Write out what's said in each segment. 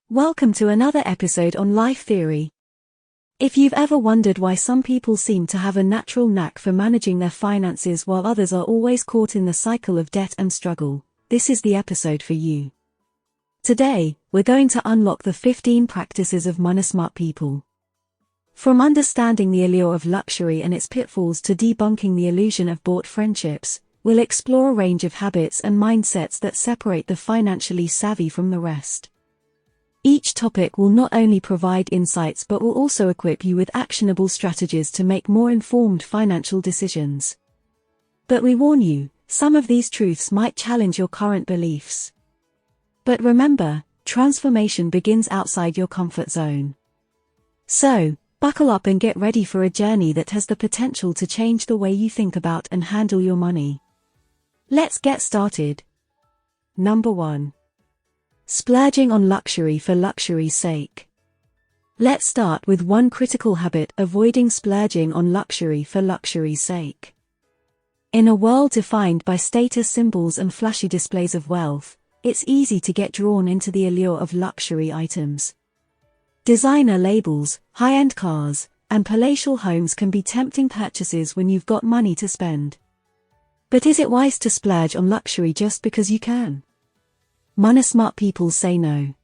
Welcome to another episode on Life Theory. If you've ever wondered why some people seem to have a natural knack for managing their finances while others are always caught in the cycle of debt and struggle, this is the episode for you. Today, we're going to unlock the 15 practices of money-smart people. From understanding the allure of luxury and its pitfalls to debunking the illusion of bought friendships, we'll explore a range of habits and mindsets that separate the financially savvy from the rest. Each topic will not only provide insights but will also equip you with actionable strategies to make more informed financial decisions. But we warn you, some of these truths might challenge your current beliefs. But remember, transformation begins outside your comfort zone. So, buckle up and get ready for a journey that has the potential to change the way you think about and handle your money. Let's get started. Number 1. Splurging on luxury for luxury's sake. Let's start with one critical habit: avoiding splurging on luxury for luxury's sake. In a world defined by status symbols and flashy displays of wealth, it's easy to get drawn into the allure of luxury items. Designer labels, high-end cars, and palatial homes can be tempting purchases when you've got money to spend. But is it wise to splurge on luxury just because you can? Money-smart people say no.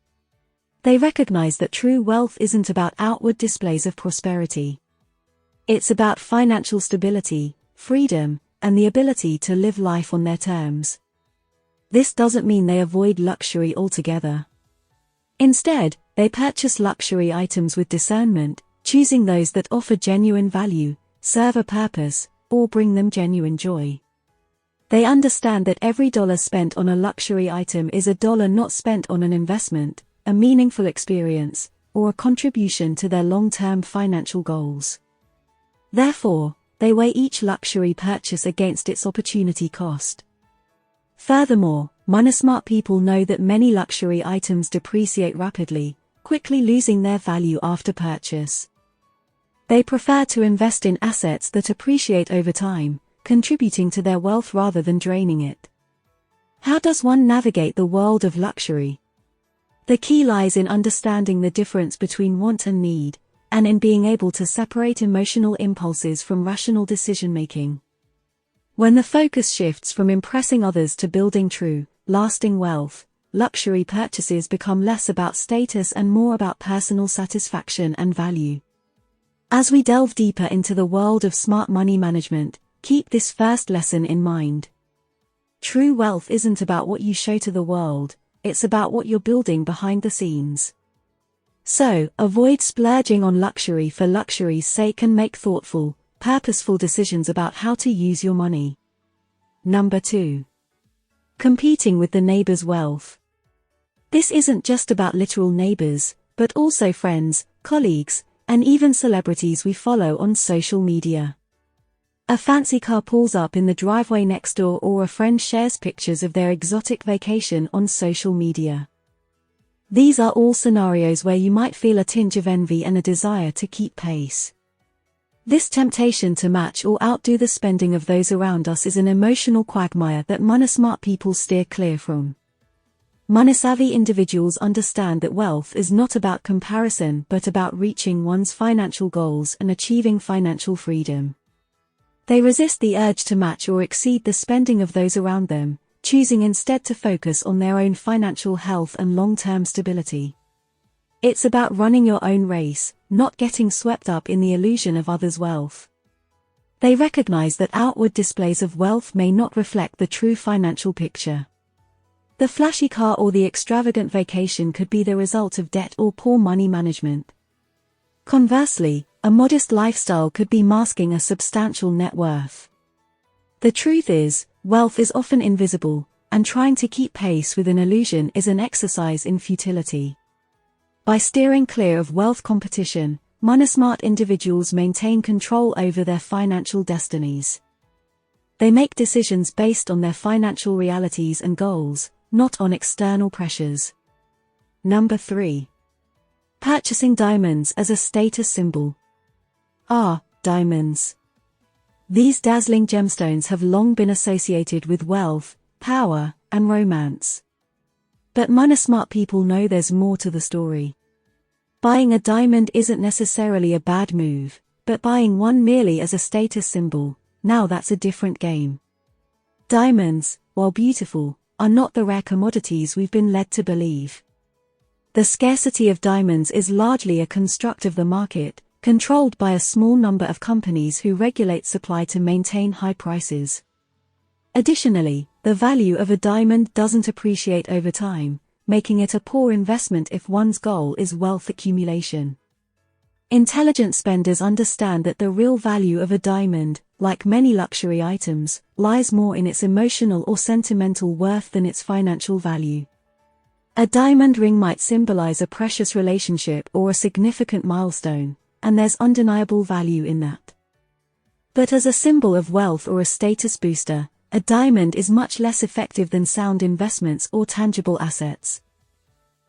They recognize that true wealth isn't about outward displays of prosperity. It's about financial stability, freedom, and the ability to live life on their terms. This doesn't mean they avoid luxury altogether. Instead, they purchase luxury items with discernment, choosing those that offer genuine value, serve a purpose, or bring them genuine joy. They understand that every dollar spent on a luxury item is a dollar not spent on an investment, a meaningful experience, or a contribution to their long-term financial goals. Therefore, they weigh each luxury purchase against its opportunity cost. Furthermore, money-smart people know that many luxury items depreciate rapidly, quickly losing their value after purchase. They prefer to invest in assets that appreciate over time, contributing to their wealth rather than draining it. How does one navigate the world of luxury? The key lies in understanding the difference between want and need, and in being able to separate emotional impulses from rational decision-making. When the focus shifts from impressing others to building true, lasting wealth, luxury purchases become less about status and more about personal satisfaction and value. As we delve deeper into the world of smart money management, keep this first lesson in mind. True wealth isn't about what you show to the world, it's about what you're building behind the scenes. So, avoid splurging on luxury for luxury's sake and make thoughtful, purposeful decisions about how to use your money. Number 2. Competing with the neighbor's wealth. This isn't just about literal neighbors, but also friends, colleagues, and even celebrities we follow on social media. A fancy car pulls up in the driveway next door, or a friend shares pictures of their exotic vacation on social media. These are all scenarios where you might feel a tinge of envy and a desire to keep pace. This temptation to match or outdo the spending of those around us is an emotional quagmire that money-smart people steer clear from. Money-savvy individuals understand that wealth is not about comparison but about reaching one's financial goals and achieving financial freedom. They resist the urge to match or exceed the spending of those around them, choosing instead to focus on their own financial health and long-term stability. It's about running your own race, not getting swept up in the illusion of others' wealth. They recognize that outward displays of wealth may not reflect the true financial picture. The flashy car or the extravagant vacation could be the result of debt or poor money management. Conversely, a modest lifestyle could be masking a substantial net worth. The truth is, wealth is often invisible, and trying to keep pace with an illusion is an exercise in futility. By steering clear of wealth competition, money-smart individuals maintain control over their financial destinies. They make decisions based on their financial realities and goals, not on external pressures. Number 3. Purchasing diamonds as a status symbol. Diamonds. These dazzling gemstones have long been associated with wealth, power, and romance. But money-smart people know there's more to the story. Buying a diamond isn't necessarily a bad move, but buying one merely as a status symbol, now that's a different game. Diamonds, while beautiful, are not the rare commodities we've been led to believe. The scarcity of diamonds is largely a construct of the market, controlled by a small number of companies who regulate supply to maintain high prices. Additionally, the value of a diamond doesn't appreciate over time, making it a poor investment if one's goal is wealth accumulation. Intelligent spenders understand that the real value of a diamond, like many luxury items, lies more in its emotional or sentimental worth than its financial value. A diamond ring might symbolize a precious relationship or a significant milestone, and there's undeniable value in that. But as a symbol of wealth or a status booster, a diamond is much less effective than sound investments or tangible assets.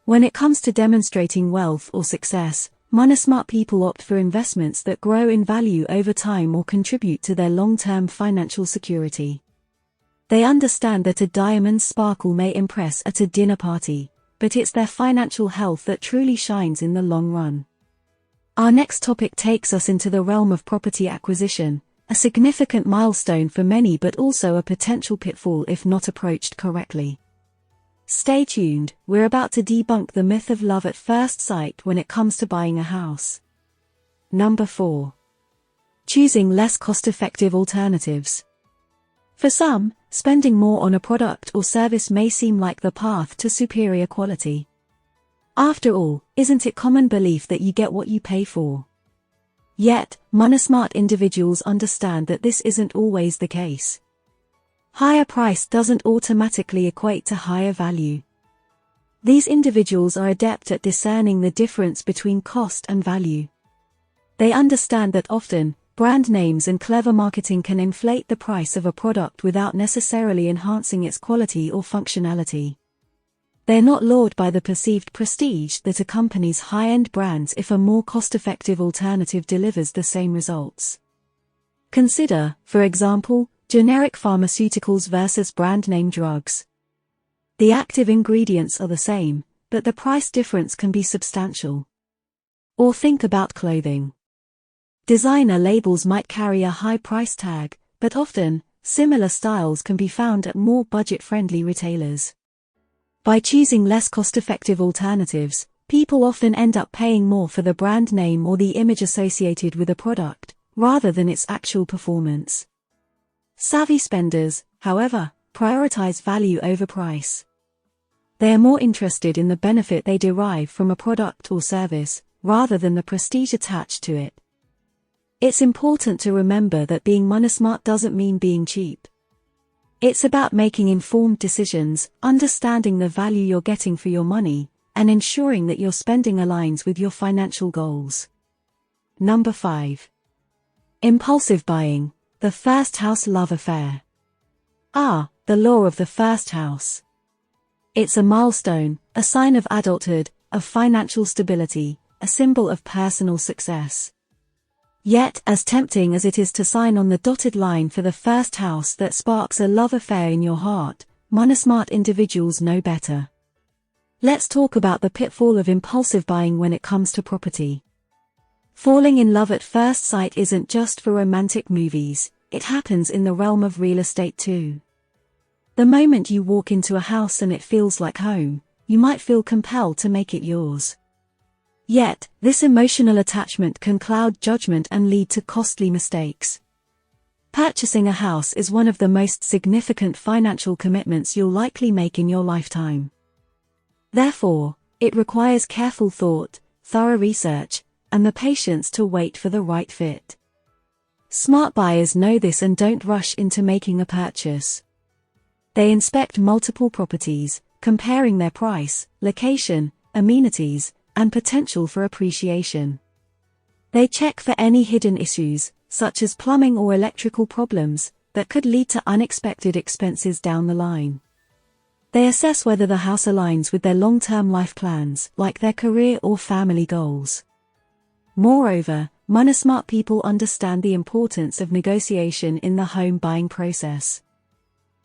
When it comes to demonstrating wealth or success, money-smart people opt for investments that grow in value over time or contribute to their long-term financial security. They understand that a diamond's sparkle may impress at a dinner party, but it's their financial health that truly shines in the long run. Our next topic takes us into the realm of property acquisition, a significant milestone for many but also a potential pitfall if not approached correctly. Stay tuned, we're about to debunk the myth of love at first sight when it comes to buying a house. Number 4. Choosing less cost-effective alternatives. For some, spending more on a product or service may seem like the path to superior quality. After all, isn't it common belief that you get what you pay for? Yet, money-smart individuals understand that this isn't always the case. Higher price doesn't automatically equate to higher value. These individuals are adept at discerning the difference between cost and value. They understand that often, brand names and clever marketing can inflate the price of a product without necessarily enhancing its quality or functionality. They're not lured by the perceived prestige that accompanies high-end brands if a more cost-effective alternative delivers the same results. Consider, for example, generic pharmaceuticals versus brand-name drugs. The active ingredients are the same, but the price difference can be substantial. Or think about clothing. Designer labels might carry a high price tag, but often, similar styles can be found at more budget-friendly retailers. By choosing less cost-effective alternatives, people often end up paying more for the brand name or the image associated with a product, rather than its actual performance. Savvy spenders, however, prioritize value over price. They are more interested in the benefit they derive from a product or service, rather than the prestige attached to it. It's important to remember that being money-smart doesn't mean being cheap. It's about making informed decisions, understanding the value you're getting for your money, and ensuring that your spending aligns with your financial goals. Number 5. Impulsive buying, the first house love affair. The law of the first house. It's a milestone, a sign of adulthood, of financial stability, a symbol of personal success. Yet, as tempting as it is to sign on the dotted line for the first house that sparks a love affair in your heart, money-smart individuals know better. Let's talk about the pitfall of impulsive buying when it comes to property. Falling in love at first sight isn't just for romantic movies, it happens in the realm of real estate too. The moment you walk into a house and it feels like home, you might feel compelled to make it yours. Yet, this emotional attachment can cloud judgment and lead to costly mistakes. Purchasing a house is one of the most significant financial commitments you'll likely make in your lifetime. Therefore, it requires careful thought, thorough research, and the patience to wait for the right fit. Smart buyers know this and don't rush into making a purchase. They inspect multiple properties, comparing their price, location, amenities, and potential for appreciation. They check for any hidden issues, such as plumbing or electrical problems, that could lead to unexpected expenses down the line. They assess whether the house aligns with their long-term life plans, like their career or family goals. Moreover, money-smart people understand the importance of negotiation in the home buying process.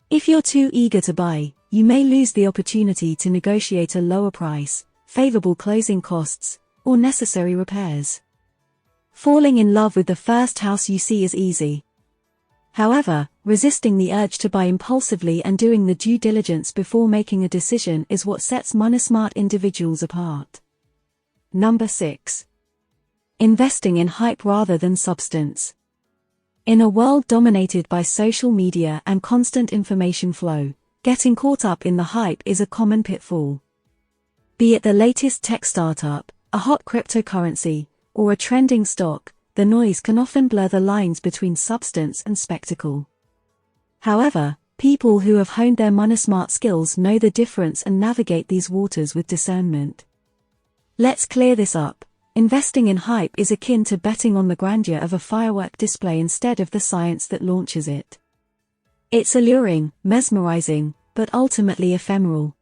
If you're too eager to buy, you may lose the opportunity to negotiate a lower price, favorable closing costs, or necessary repairs. Falling in love with the first house you see is easy. However, resisting the urge to buy impulsively and doing the due diligence before making a decision is what sets money-smart individuals apart. Number 6. Investing in hype rather than substance. In a world dominated by social media and constant information flow, getting caught up in the hype is a common pitfall. Be it the latest tech startup, a hot cryptocurrency, or a trending stock, the noise can often blur the lines between substance and spectacle. However, people who have honed their money-smart skills know the difference and navigate these waters with discernment. Let's clear this up. Investing in hype is akin to betting on the grandeur of a firework display instead of the science that launches it. It's alluring, mesmerizing, but ultimately ephemeral.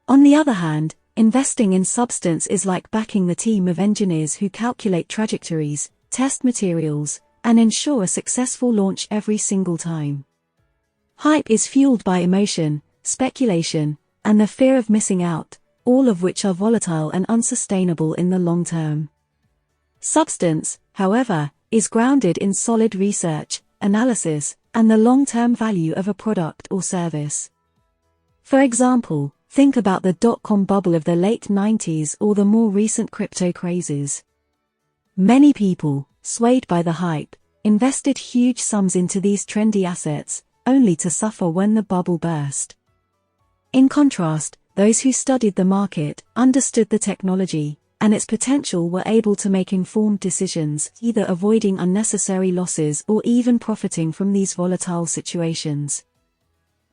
On the other hand, investing in substance is like backing the team of engineers who calculate trajectories, test materials, and ensure a successful launch every single time. Hype is fueled by emotion, speculation, and the fear of missing out, all of which are volatile and unsustainable in the long term. Substance, however, is grounded in solid research, analysis, and the long-term value of a product or service. For example, think about the dot-com bubble of the late 90s or the more recent crypto crazes. Many people, swayed by the hype, invested huge sums into these trendy assets, only to suffer when the bubble burst. In contrast, those who studied the market, understood the technology, and its potential were able to make informed decisions, either avoiding unnecessary losses or even profiting from these volatile situations.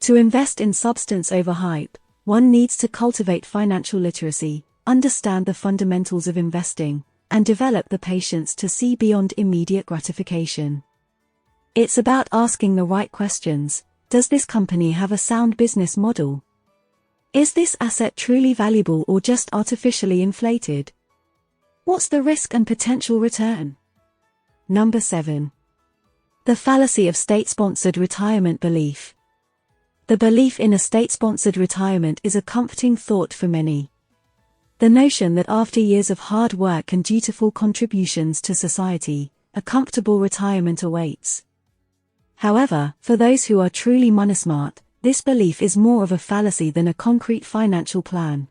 To invest in substance over hype, one needs to cultivate financial literacy, understand the fundamentals of investing, and develop the patience to see beyond immediate gratification. It's about asking the right questions. Does this company have a sound business model? Is this asset truly valuable or just artificially inflated? What's the risk and potential return? Number 7. The fallacy of state-sponsored retirement belief. The belief in a state-sponsored retirement is a comforting thought for many. The notion that after years of hard work and dutiful contributions to society, a comfortable retirement awaits. However, for those who are truly money-smart, this belief is more of a fallacy than a concrete financial plan.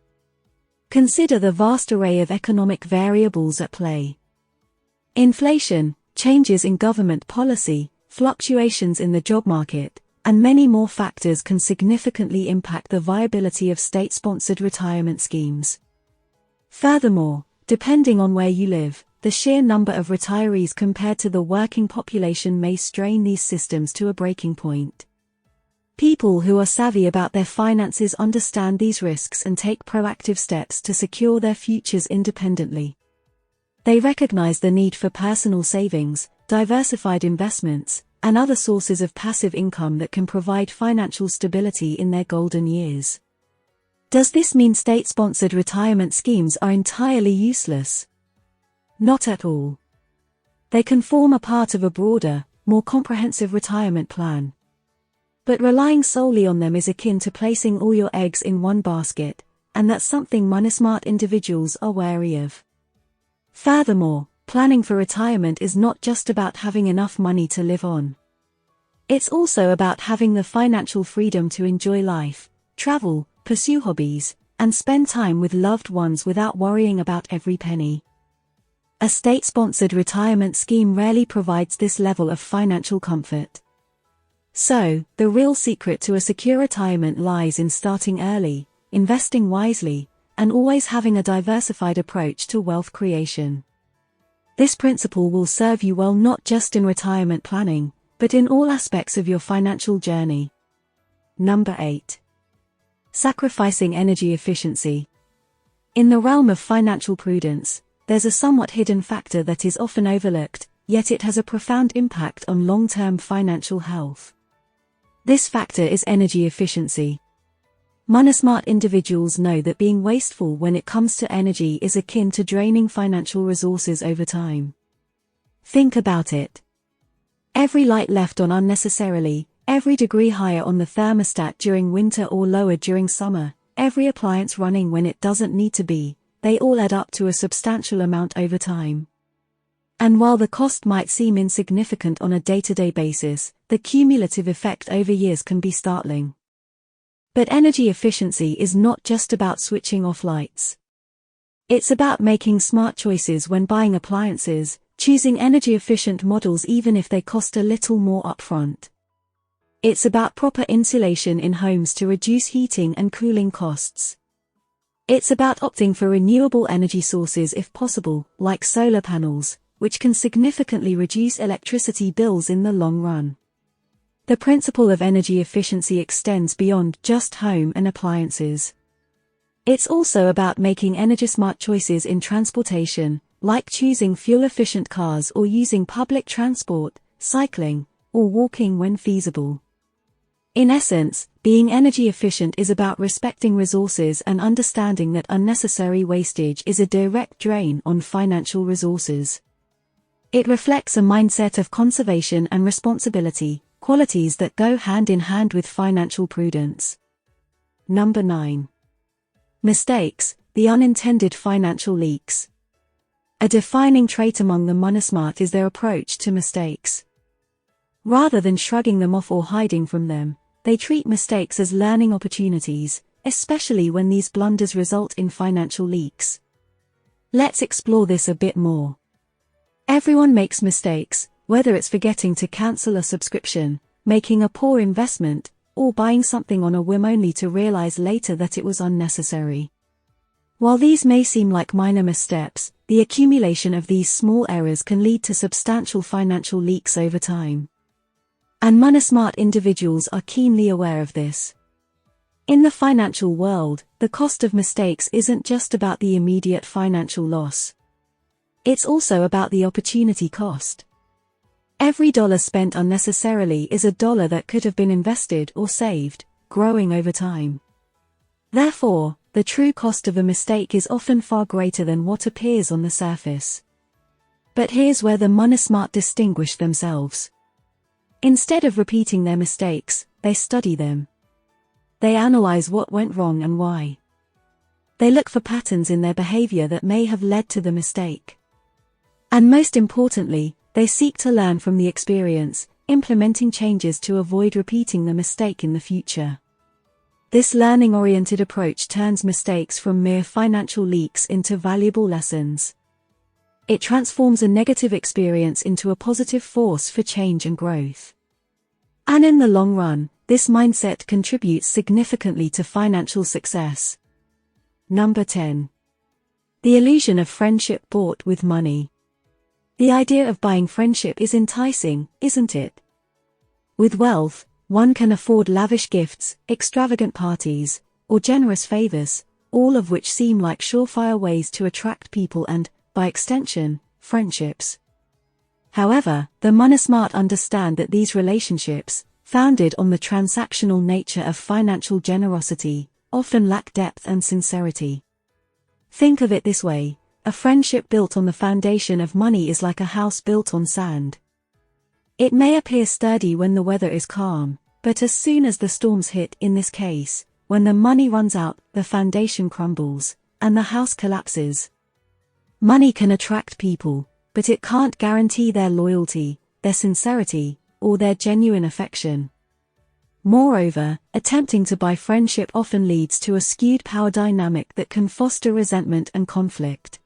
Consider the vast array of economic variables at play. Inflation, changes in government policy, fluctuations in the job market, and many more factors can significantly impact the viability of state-sponsored retirement schemes. Furthermore, depending on where you live, the sheer number of retirees compared to the working population may strain these systems to a breaking point. People who are savvy about their finances understand these risks and take proactive steps to secure their futures independently. They recognize the need for personal savings, diversified investments, and other sources of passive income that can provide financial stability in their golden years. Does this mean state-sponsored retirement schemes are entirely useless? Not at all. They can form a part of a broader, more comprehensive retirement plan. But relying solely on them is akin to placing all your eggs in one basket, and that's something money-smart individuals are wary of. Furthermore, planning for retirement is not just about having enough money to live on. It's also about having the financial freedom to enjoy life, travel, pursue hobbies, and spend time with loved ones without worrying about every penny. A state-sponsored retirement scheme rarely provides this level of financial comfort. So, the real secret to a secure retirement lies in starting early, investing wisely, and always having a diversified approach to wealth creation. This principle will serve you well not just in retirement planning, but in all aspects of your financial journey. Number 8. Sacrificing energy efficiency. In the realm of financial prudence, there's a somewhat hidden factor that is often overlooked, yet it has a profound impact on long-term financial health. This factor is energy efficiency. Money-smart individuals know that being wasteful when it comes to energy is akin to draining financial resources over time. Think about it. Every light left on unnecessarily, every degree higher on the thermostat during winter or lower during summer, every appliance running when it doesn't need to be, they all add up to a substantial amount over time. And while the cost might seem insignificant on a day-to-day basis, the cumulative effect over years can be startling. But energy efficiency is not just about switching off lights. It's about making smart choices when buying appliances, choosing energy-efficient models even if they cost a little more upfront. It's about proper insulation in homes to reduce heating and cooling costs. It's about opting for renewable energy sources if possible, like solar panels, which can significantly reduce electricity bills in the long run. The principle of energy efficiency extends beyond just home and appliances. It's also about making energy-smart choices in transportation, like choosing fuel-efficient cars or using public transport, cycling, or walking when feasible. In essence, being energy efficient is about respecting resources and understanding that unnecessary wastage is a direct drain on financial resources. It reflects a mindset of conservation and responsibility, qualities that go hand in hand with financial prudence. Number 9. Mistakes, the unintended financial leaks. A defining trait among the moneysmart is their approach to mistakes. Rather than shrugging them off or hiding from them, they treat mistakes as learning opportunities, especially when these blunders result in financial leaks. Let's explore this a bit more. Everyone makes mistakes, whether it's forgetting to cancel a subscription, making a poor investment, or buying something on a whim only to realize later that it was unnecessary. While these may seem like minor missteps, the accumulation of these small errors can lead to substantial financial leaks over time. And moneysmart individuals are keenly aware of this. In the financial world, the cost of mistakes isn't just about the immediate financial loss. It's also about the opportunity cost. Every dollar spent unnecessarily is a dollar that could have been invested or saved, growing over time. Therefore, the true cost of a mistake is often far greater than what appears on the surface. But here's where the moneysmart distinguish themselves. Instead of repeating their mistakes, they study them. They analyze what went wrong and why. They look for patterns in their behavior that may have led to the mistake. And most importantly, they seek to learn from the experience, implementing changes to avoid repeating the mistake in the future. This learning-oriented approach turns mistakes from mere financial leaks into valuable lessons. It transforms a negative experience into a positive force for change and growth. And in the long run, this mindset contributes significantly to financial success. Number 10. The illusion of friendship bought with money. The idea of buying friendship is enticing, isn't it? With wealth, one can afford lavish gifts, extravagant parties, or generous favors, all of which seem like surefire ways to attract people and, by extension, friendships. However, the moneysmart understand that these relationships, founded on the transactional nature of financial generosity, often lack depth and sincerity. Think of it this way. A friendship built on the foundation of money is like a house built on sand. It may appear sturdy when the weather is calm, but as soon as the storms hit, in this case, when the money runs out, the foundation crumbles, and the house collapses. Money can attract people, but it can't guarantee their loyalty, their sincerity, or their genuine affection. Moreover, attempting to buy friendship often leads to a skewed power dynamic that can foster resentment and conflict.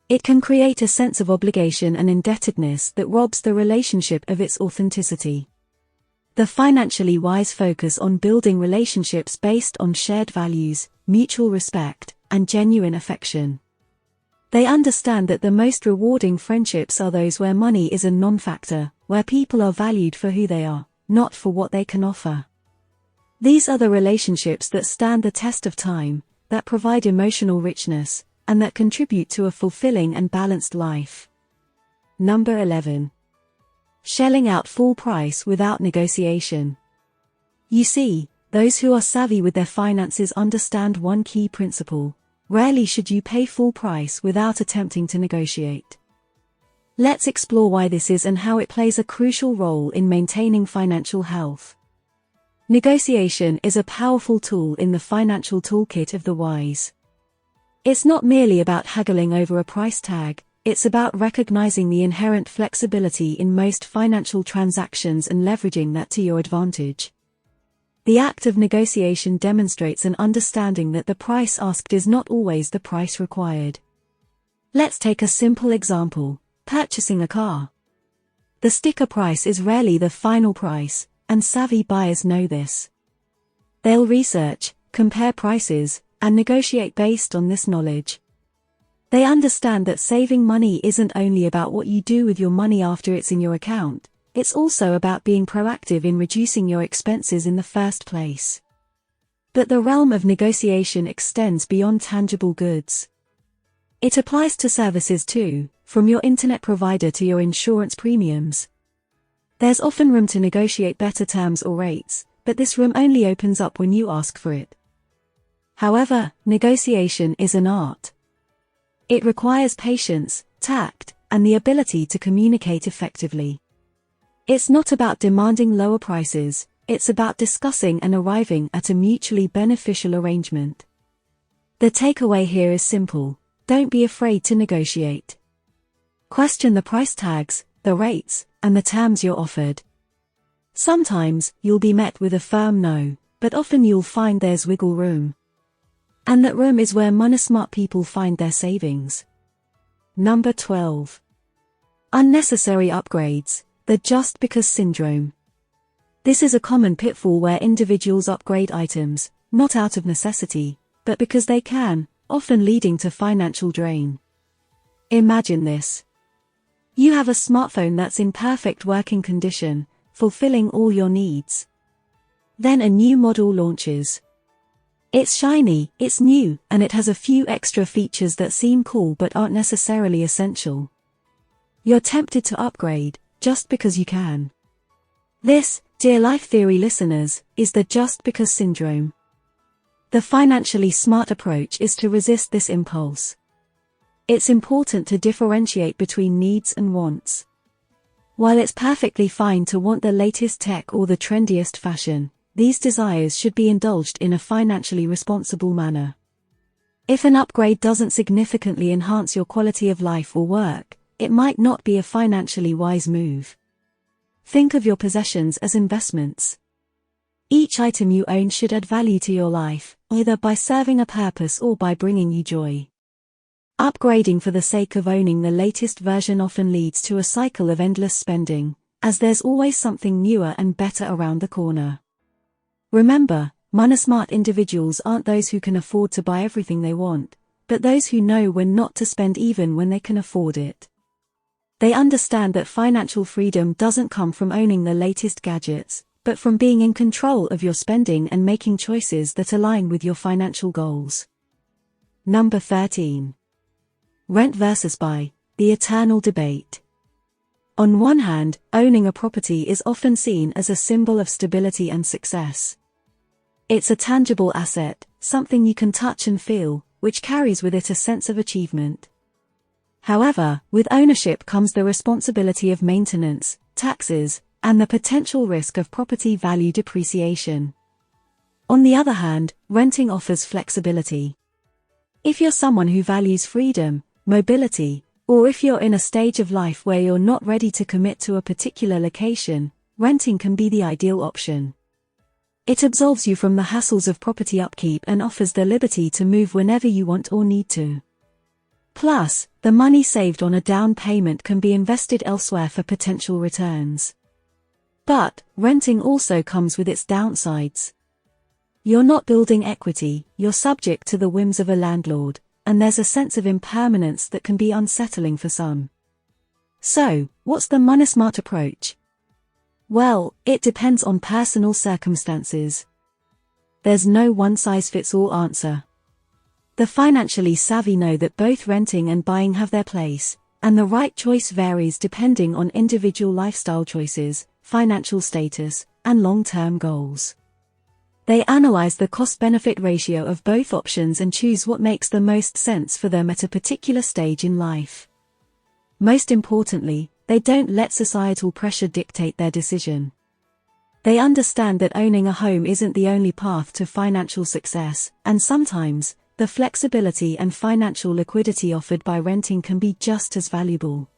It can create a sense of obligation and indebtedness that robs the relationship of its authenticity. The financially wise focus on building relationships based on shared values, mutual respect, and genuine affection. They understand that the most rewarding friendships are those where money is a non-factor, where people are valued for who they are, not for what they can offer. These are the relationships that stand the test of time, that provide emotional richness, and that contribute to a fulfilling and balanced life. Number 11. Shelling out full price without negotiation. You see, those who are savvy with their finances understand one key principle: rarely should you pay full price without attempting to negotiate. Let's explore why this is and how it plays a crucial role in maintaining financial health. Negotiation is a powerful tool in the financial toolkit of the wise. It's not merely about haggling over a price tag, it's about recognizing the inherent flexibility in most financial transactions and leveraging that to your advantage. The act of negotiation demonstrates an understanding that the price asked is not always the price required. Let's take a simple example: purchasing a car. The sticker price is rarely the final price, and savvy buyers know this. They'll research, compare prices, and negotiate based on this knowledge. They understand that saving money isn't only about what you do with your money after it's in your account, it's also about being proactive in reducing your expenses in the first place. But the realm of negotiation extends beyond tangible goods. It applies to services too, from your internet provider to your insurance premiums. There's often room to negotiate better terms or rates, but this room only opens up when you ask for it. However, negotiation is an art. It requires patience, tact, and the ability to communicate effectively. It's not about demanding lower prices, it's about discussing and arriving at a mutually beneficial arrangement. The takeaway here is simple: don't be afraid to negotiate. Question the price tags, the rates, and the terms you're offered. Sometimes, you'll be met with a firm no, but often you'll find there's wiggle room. And that room is where money-smart people find their savings. Number 12. Unnecessary upgrades, the just because syndrome. This is a common pitfall where individuals upgrade items, not out of necessity, but because they can, often leading to financial drain. Imagine this. You have a smartphone that's in perfect working condition, fulfilling all your needs. Then a new model launches. It's shiny, it's new, and it has a few extra features that seem cool but aren't necessarily essential. You're tempted to upgrade, just because you can. This, dear Life Theory listeners, is the just because syndrome. The financially smart approach is to resist this impulse. It's important to differentiate between needs and wants. While it's perfectly fine to want the latest tech or the trendiest fashion, these desires should be indulged in a financially responsible manner. If an upgrade doesn't significantly enhance your quality of life or work, it might not be a financially wise move. Think of your possessions as investments. Each item you own should add value to your life, either by serving a purpose or by bringing you joy. Upgrading for the sake of owning the latest version often leads to a cycle of endless spending, as there's always something newer and better around the corner. Remember, money-smart individuals aren't those who can afford to buy everything they want, but those who know when not to spend even when they can afford it. They understand that financial freedom doesn't come from owning the latest gadgets, but from being in control of your spending and making choices that align with your financial goals. Number 13. Rent versus buy, the eternal debate. On one hand, owning a property is often seen as a symbol of stability and success. It's a tangible asset, something you can touch and feel, which carries with it a sense of achievement. However, with ownership comes the responsibility of maintenance, taxes, and the potential risk of property value depreciation. On the other hand, renting offers flexibility. If you're someone who values freedom, mobility, or if you're in a stage of life where you're not ready to commit to a particular location, renting can be the ideal option. It absolves you from the hassles of property upkeep and offers the liberty to move whenever you want or need to. Plus, the money saved on a down payment can be invested elsewhere for potential returns. But, renting also comes with its downsides. You're not building equity, you're subject to the whims of a landlord, and there's a sense of impermanence that can be unsettling for some. So, what's the money-smart approach? Well, it depends on personal circumstances. There's no one-size-fits-all answer. The financially savvy know that both renting and buying have their place, and the right choice varies depending on individual lifestyle choices, financial status, and long-term goals. They analyze the cost-benefit ratio of both options and choose what makes the most sense for them at a particular stage in life. Most importantly, they don't let societal pressure dictate their decision. They understand that owning a home isn't the only path to financial success, and sometimes, the flexibility and financial liquidity offered by renting can be just as valuable.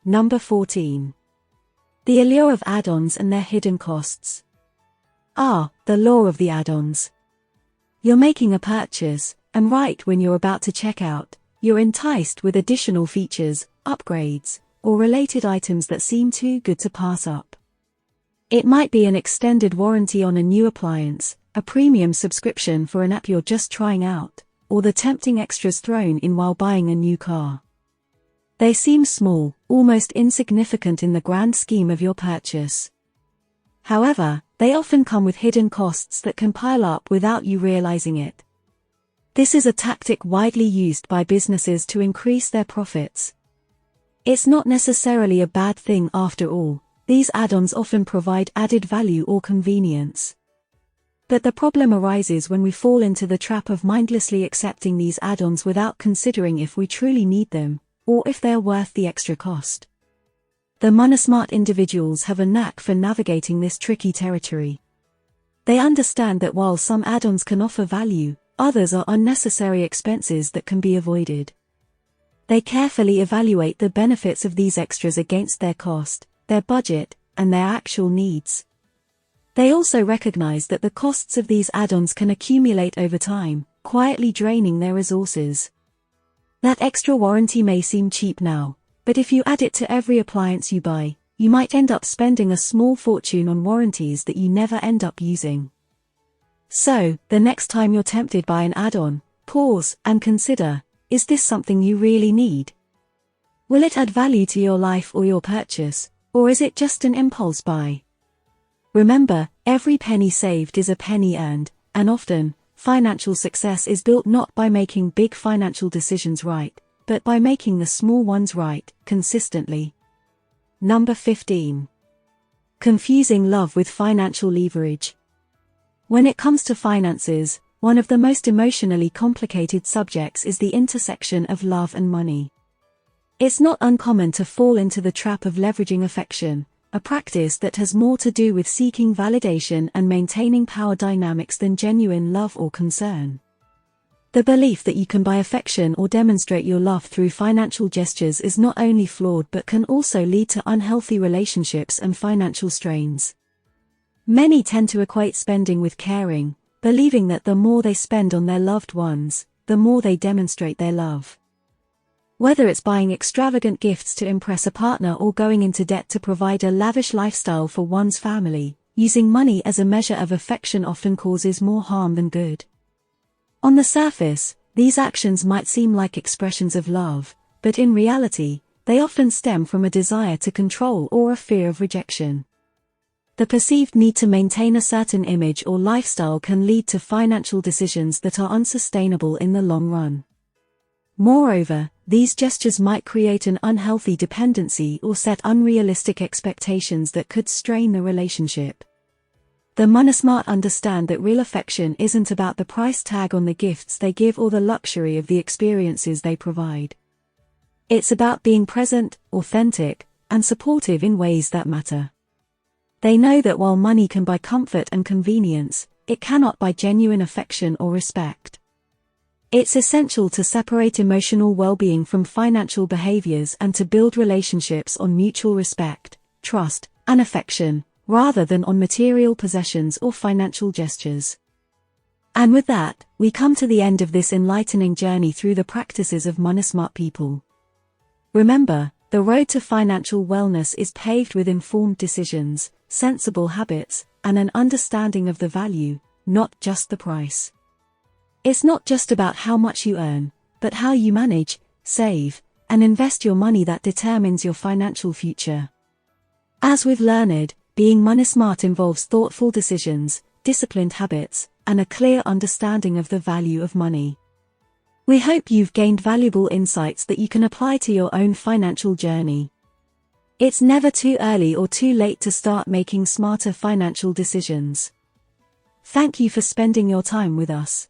Number 14. The allure of add-ons and their hidden costs. The law of the add-ons. You're making a purchase, and right when you're about to check out, you're enticed with additional features, upgrades, or related items that seem too good to pass up. It might be an extended warranty on a new appliance, a premium subscription for an app you're just trying out, or the tempting extras thrown in while buying a new car. They seem small, almost insignificant in the grand scheme of your purchase. However, they often come with hidden costs that can pile up without you realizing it. This is a tactic widely used by businesses to increase their profits. It's not necessarily a bad thing after all. These add-ons often provide added value or convenience. But the problem arises when we fall into the trap of mindlessly accepting these add-ons without considering if we truly need them, or if they are worth the extra cost. The money-smart individuals have a knack for navigating this tricky territory. They understand that while some add-ons can offer value, others are unnecessary expenses that can be avoided. They carefully evaluate the benefits of these extras against their cost, their budget, and their actual needs. They also recognize that the costs of these add-ons can accumulate over time, quietly draining their resources. That extra warranty may seem cheap now, but if you add it to every appliance you buy, you might end up spending a small fortune on warranties that you never end up using. So, the next time you're tempted by an add-on, pause and consider, is this something you really need? Will it add value to your life or your purchase? Or is it just an impulse buy? Remember, every penny saved is a penny earned, and often, financial success is built not by making big financial decisions right, but by making the small ones right, consistently. Number 15. Confusing love with financial leverage. When it comes to finances, one of the most emotionally complicated subjects is the intersection of love and money. It's not uncommon to fall into the trap of leveraging affection, a practice that has more to do with seeking validation and maintaining power dynamics than genuine love or concern. The belief that you can buy affection or demonstrate your love through financial gestures is not only flawed but can also lead to unhealthy relationships and financial strains. Many tend to equate spending with caring, believing that the more they spend on their loved ones, the more they demonstrate their love. Whether it's buying extravagant gifts to impress a partner or going into debt to provide a lavish lifestyle for one's family, using money as a measure of affection often causes more harm than good. On the surface, these actions might seem like expressions of love, but in reality, they often stem from a desire to control or a fear of rejection. The perceived need to maintain a certain image or lifestyle can lead to financial decisions that are unsustainable in the long run. Moreover, these gestures might create an unhealthy dependency or set unrealistic expectations that could strain the relationship. The money-smart understand that real affection isn't about the price tag on the gifts they give or the luxury of the experiences they provide. It's about being present, authentic, and supportive in ways that matter. They know that while money can buy comfort and convenience, it cannot buy genuine affection or respect. It's essential to separate emotional well-being from financial behaviors and to build relationships on mutual respect, trust, and affection, rather than on material possessions or financial gestures. And with that, we come to the end of this enlightening journey through the practices of money-smart people. Remember, the road to financial wellness is paved with informed decisions, sensible habits, and an understanding of the value, not just the price. It's not just about how much you earn, but how you manage, save, and invest your money that determines your financial future. As we've learned, being money-smart involves thoughtful decisions, disciplined habits, and a clear understanding of the value of money. We hope you've gained valuable insights that you can apply to your own financial journey. It's never too early or too late to start making smarter financial decisions. Thank you for spending your time with us.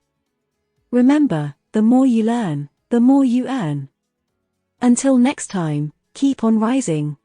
Remember, the more you learn, the more you earn. Until next time, keep on rising.